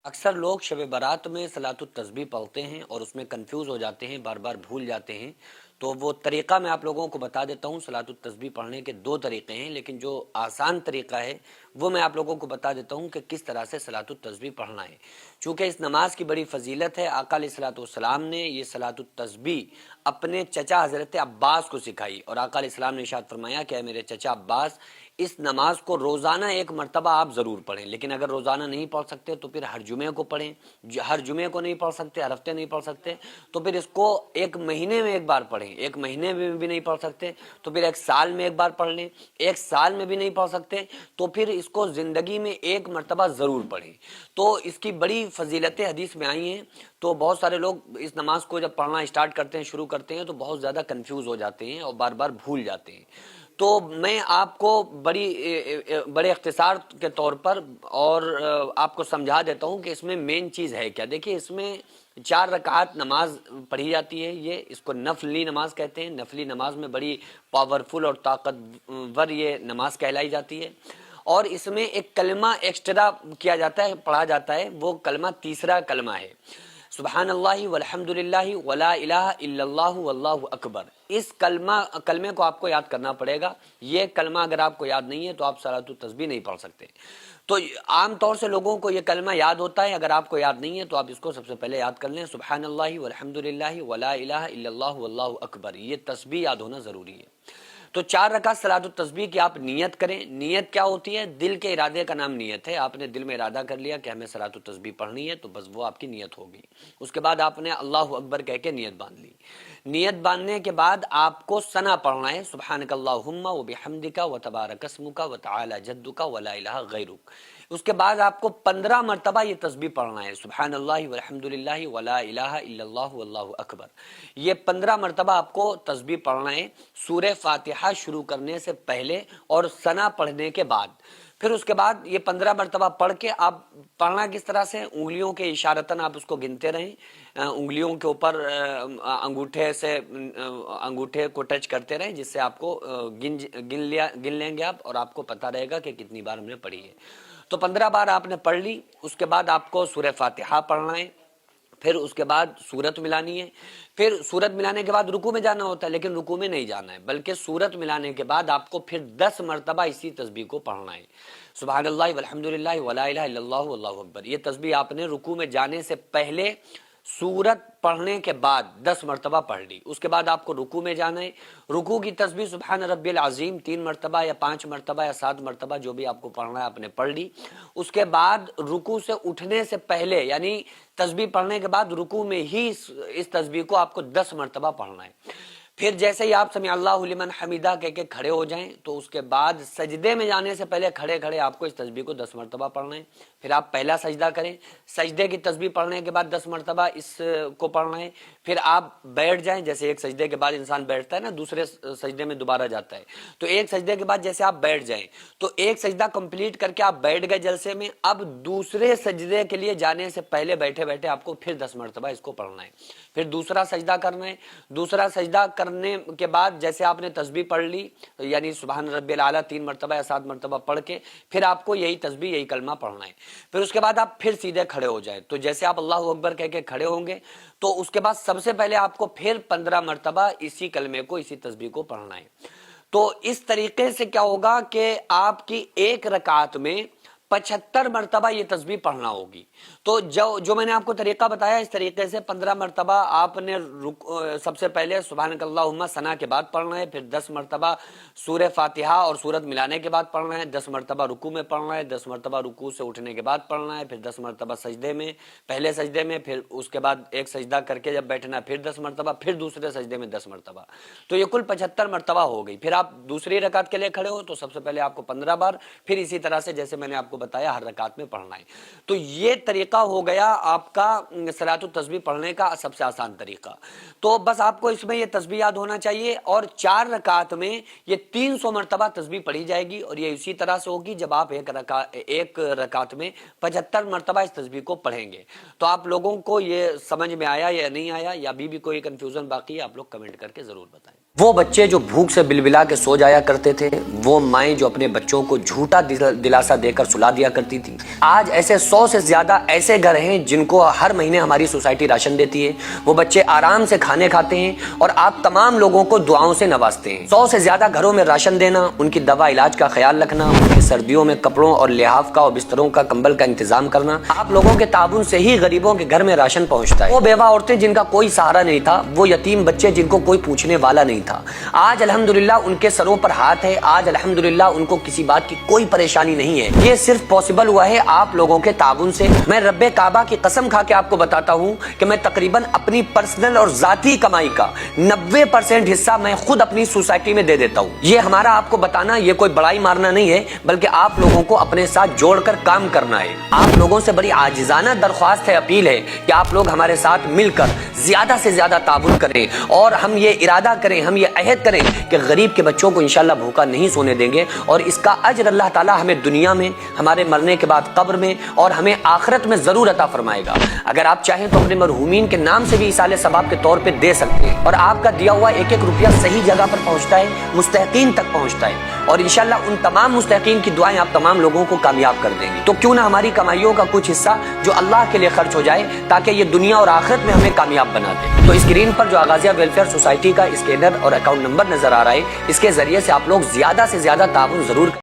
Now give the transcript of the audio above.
اکثر لوگ شب برات میں صلاۃ التسبیح پڑھتے ہیں اور اس میں کنفیوز ہو جاتے ہیں، بار بار بھول جاتے ہیں۔ تو وہ طریقہ میں آپ لوگوں کو بتا دیتا ہوں۔ صلاۃ التسبیح پڑھنے کے دو طریقے ہیں، لیکن جو آسان طریقہ ہے وہ میں آپ لوگوں کو بتا دیتا ہوں کہ کس طرح سے صلاۃ التسبیح پڑھنا ہے۔ چونکہ اس نماز کی بڑی فضیلت ہے، آقا علیہ الصلوۃ والسلام نے یہ صلاۃ التسبیح اپنے چچا حضرت عباس کو سکھائی، اور آقا علیہ السلام نے ارشاد فرمایا کہ اے میرے چچا عباس، اس نماز کو روزانہ ایک مرتبہ آپ ضرور پڑھیں، لیکن اگر روزانہ نہیں پڑھ سکتے تو پھر ہر جمعے کو پڑھیں۔ ہر جمعے کو نہیں پڑھ سکتے، ہر ہفتے نہیں پڑھ سکتے تو پھر اس کو ایک مہینے میں ایک بار پڑھیں۔ ایک مہینے میں بھی نہیں پڑھ سکتے تو پھر ایک سال میں ایک بار پڑھ لیں۔ ایک سال میں بھی نہیں پڑھ سکتے تو پھر اس کو زندگی میں ایک مرتبہ ضرور پڑھیں۔ تو اس کی بڑی فضیلتیں حدیث میں آئی ہیں۔ تو بہت سارے لوگ اس نماز کو جب پڑھنا اسٹارٹ کرتے ہیں، شروع کرتے ہیں، تو بہت زیادہ کنفیوز ہو جاتے ہیں اور بار بار بھول جاتے ہیں۔ تو میں آپ کو بڑے اختصار کے طور پر اور آپ کو سمجھا دیتا ہوں کہ اس میں مین چیز ہے کیا۔ دیکھیے، اس میں 4 رکعات نماز پڑھی جاتی ہے۔ یہ اس کو نفلی نماز کہتے ہیں۔ نفلی نماز میں بڑی پاورفل اور طاقتور یہ نماز کہلائی جاتی ہے، اور اس میں ایک کلمہ ایکسٹرا کیا جاتا ہے، پڑھا جاتا ہے۔ وہ کلمہ تیسرا کلمہ ہے، سبحان اللہ والحمد للہ ولا الہ الا اللہ واللہ اکبر۔ اس کلمے کو آپ کو یاد کرنا پڑے گا۔ یہ کلمہ اگر آپ کو یاد نہیں ہے تو آپ صلاۃ التسبیح نہیں پڑھ سکتے۔ تو عام طور سے لوگوں کو یہ کلمہ یاد ہوتا ہے، اگر آپ کو یاد نہیں ہے تو آپ اس کو سب سے پہلے یاد کر لیں، سبحان اللہ والحمد للہ ولا الہ الا اللہ واللہ اکبر۔ یہ تسبیح یاد ہونا ضروری ہے۔ تو 4 رکعت صلاۃ التسبیح کی آپ نیت کریں۔ نیت کیا ہوتی ہے؟ دل کے ارادے کا نام نیت ہے۔ آپ نے دل میں ارادہ کر لیا کہ ہمیں صلاۃ التسبیح پڑھنی ہے، تو بس وہ آپ کی نیت ہوگی۔ اس کے بعد آپ نے اللہ اکبر کہہ کے نیت باندھ لی۔ نیت باندھنے کے بعد آپ کو ثنا پڑھنا ہے، سبحانک اللہم وبحمدک وتبارک اسمک وتعالی جدک ولا الہ غیرک۔ اس کے بعد آپ کو 15 مرتبہ یہ تسبیح پڑھنا ہے، سبحان اللہ والحمد للہ ولا الہ الا اللہ واللہ اکبر۔ یہ 15 مرتبہ آپ کو تسبیح پڑھنا ہے سورہ فاتحہ شروع کرنے سے پہلے اور ثنا پڑھنے کے بعد۔ پھر اس کے بعد یہ 15 مرتبہ پڑھ کے آپ پڑھنا کس طرح سے؟ انگلیوں کے اشارتاً آپ اس کو گنتے رہیں۔ انگلیوں کے اوپر انگوٹھے کو ٹچ کرتے رہیں، جس سے آپ کو گن لیں گے آپ، اور آپ کو پتہ رہے گا کہ کتنی بار ہم نے پڑھی ہے۔ تو 15 بار آپ نے پڑھ لی۔ اس کے بعد آپ کو سورہ فاتحہ پڑھنا ہے، پھر اس کے بعد سورت ملانی ہے۔ پھر سورت ملانے کے بعد رکوع میں جانا ہوتا ہے، لیکن رکوع میں نہیں جانا ہے، بلکہ سورت ملانے کے بعد آپ کو پھر 10 مرتبہ اسی تسبیح کو پڑھنا ہے، سبحان اللہ والحمد للہ ولا الہ الا اللہ واللہ اکبر۔ یہ تسبیح آپ نے رکوع میں جانے سے پہلے سورت پڑھنے کے بعد 10 مرتبہ پڑھ لی۔ اس کے بعد آپ کو رکوع میں جانا ہے۔ رکوع کی تسبیح سبحان ربی العظیم 3 مرتبہ یا 5 مرتبہ یا 7 مرتبہ جو بھی آپ کو پڑھنا ہے آپ نے پڑھ لی۔ اس کے بعد رکوع سے اٹھنے سے پہلے، یعنی تسبیح پڑھنے کے بعد رکوع میں ہی اس تسبیح کو آپ کو 10 مرتبہ پڑھنا ہے۔ پھر جیسے ہی آپ سمع اللہ لمن حمیدہ کہہ کے کھڑے ہو جائیں، تو اس کے بعد سجدے میں جانے سے پہلے کھڑے کھڑے آپ کو اس تسبیح کو 10 مرتبہ پڑھنا ہے۔ پھر آپ پہلا سجدہ کریں، سجدے کی تسبیح پڑھنے کے بعد 10 مرتبہ اس کو پڑھنا ہے۔ پھر آپ بیٹھ جائیں، جیسے ایک سجدے کے بعد انسان بیٹھتا ہے نا، دوسرے سجدے میں دوبارہ جاتا ہے، تو ایک سجدے کے بعد جیسے آپ بیٹھ جائیں تو ایک سجدہ کمپلیٹ کر کے آپ بیٹھ گئے جلسے میں، اب دوسرے سجدے کے لیے جانے سے پہلے بیٹھے بیٹھے آپ کو پھر 10 مرتبہ اس کو پڑھنا ہے۔ پھر دوسرا سجدہ کرنا ہے۔ دوسرا سجدہ کرنے کے بعد جیسے آپ نے تسبیح پڑھ لی، یعنی سبحان ربی الاعلیٰ 3 مرتبہ یا 7 مرتبہ پڑھ کے پھر آپ کو یہی تسبیح، یہی کلمہ پڑھنا ہے۔ پھر اس کے بعد آپ پھر سیدھے کھڑے ہو جائیں، تو جیسے آپ اللہ اکبر کہہ کے کھڑے ہوں گے تو اس کے بعد سب سے پہلے آپ کو پھر 15 مرتبہ اسی کلمے کو، اسی تسبیح کو پڑھنا ہے۔ تو اس طریقے سے کیا ہوگا کہ آپ کی ایک رکعت میں 75 مرتبہ یہ تسبیح پڑھنا ہوگی۔ تو جو میں نے آپ کو طریقہ بتایا، اس طریقے سے 15 مرتبہ آپ نے سب سے پہلے سبحانک اللہم ثنا کے بعد پڑھنا ہے، پھر 10 مرتبہ سورہ فاتحہ اور سورت ملانے کے بعد پڑھنا ہے، 10 مرتبہ رکوع میں پڑھنا ہے، 10 مرتبہ رکوع سے اٹھنے کے بعد پڑھنا ہے، پھر 10 مرتبہ سجدے میں، پہلے سجدے میں، پھر اس کے بعد ایک سجدہ کر کے جب بیٹھنا پھر 10 مرتبہ، پھر دوسرے سجدے میں 10 مرتبہ۔ تو یہ کل 75 مرتبہ ہو گئی۔ پھر آپ دوسری رکعت کے لیے کھڑے ہو تو سب سے پہلے آپ کو 15 بار، پھر اسی طرح سے جیسے میں نے آپ کو بتایا ہر رکعت میں پڑھنا ہے۔ تو یہ طریقہ ہو گیا آپ کا صلاۃ التسبیح پڑھنے کا سب سے آسان طریقہ۔ تو بس آپ کو اس میں یہ تسبیح یاد ہونا چاہیے، اور 4 رکعت میں یہ 300 مرتبہ تسبیح پڑھی جائے گی، اور یہ اسی طرح سے ہوگی جب آپ ایک رکعت میں 75 مرتبہ اس تسبیح کو پڑھیں گے۔ تو آپ لوگوں کو یہ سمجھ میں آیا یا نہیں آیا، یا ابھی بھی کوئی کنفیوژن باقی ہے، آپ لوگ کمنٹ کر کے ضرور بتائیں۔ وہ بچے جو بھوک سے بلبلا کے سو جایا کرتے تھے، وہ مائیں جو اپنے بچوں کو جھوٹا دلاسا دے کر سلا بتا دیا کرتی تھی. آج ایسے 100 سے زیادہ ایسے گھر ہیں جن کو ہر مہینے ہماری سوسائٹی راشن دیتی ہے. وہ بچے آرام سے کھانے کھاتے ہیں اور آپ تمام لوگوں کو دعاؤں سے نوازتے ہیں. 100 سے زیادہ گھروں میں راشن دینا، ان کی دوا علاج کا خیال رکھنا، ان کی سردیوں میں کپڑوں اور لحاف کا اور بستروں کا کمبل کا انتظام کرنا، آپ لوگوں کے تعاون سے ہی غریبوں کے گھر میں راشن پہنچتا ہے. وہ بیوہ عورتیں جن کا کوئی سہارا نہیں تھا، وہ یتیم بچے جن کو کوئی پوچھنے والا نہیں تھا، آج الحمدللہ ان کے سروں پر ہاتھ ہے. آج الحمدللہ ان کو کسی بات کی کوئی پریشانی نہیں ہے. یہ صرف پاسبل ہوا ہے آپ لوگوں کے تعاون سے. میں رب کعبہ کی قسم کھا کے آپ کو بتاتا ہوں کہ میں تقریباً اپنی پرسنل اور ذاتی کمائی کا 90% حصہ میں خود اپنی سوسائٹی میں دے دیتا ہوں. یہ ہمارا آپ کو بتانا یہ کوئی بڑائی مارنا نہیں ہے، بلکہ آپ لوگوں کو اپنے ساتھ جوڑ کر کام کرنا ہے. آپ لوگوں سے بڑی عاجزانہ درخواست ہے، اپیل ہے کہ آپ لوگ ہمارے ساتھ مل کر زیادہ سے زیادہ تعاون کریں اور ہم یہ ارادہ کریں، ہم یہ عہد کریں کہ غریب کے بچوں کو انشاءاللہ بھوکا نہیں سونے دیں گے، اور اس کا اجر اللہ تعالی ہمیں دنیا میں، ہمارے مرنے کے بعد قبر میں اور ہمیں آخرت میں ضرور عطا فرمائے گا. اگر آپ چاہیں تو اپنے مرحومین کے نام سے بھی ایصال ثواب کے طور پہ دے سکتے ہیں، اور آپ کا دیا ہوا ایک ایک روپیہ صحیح جگہ پر پہنچتا ہے، مستحقین تک پہنچتا ہے، اور انشاءاللہ ان تمام مستحقین کی دعائیں آپ تمام لوگوں کو کامیاب کر دیں گی. تو کیوں نہ ہماری کمائیوں کا کچھ حصہ جو اللہ کے لیے خرچ ہو جائے تاکہ یہ دنیا اور آخرت میں ہمیں کامیاب بنا دے. تو اسکرین پر جو آغازیہ ویلفیئر سوسائٹی کا اسکینر اور اکاؤنٹ نمبر نظر آ رہا ہے، اس کے ذریعے سے آپ لوگ زیادہ سے زیادہ تعاون ضرور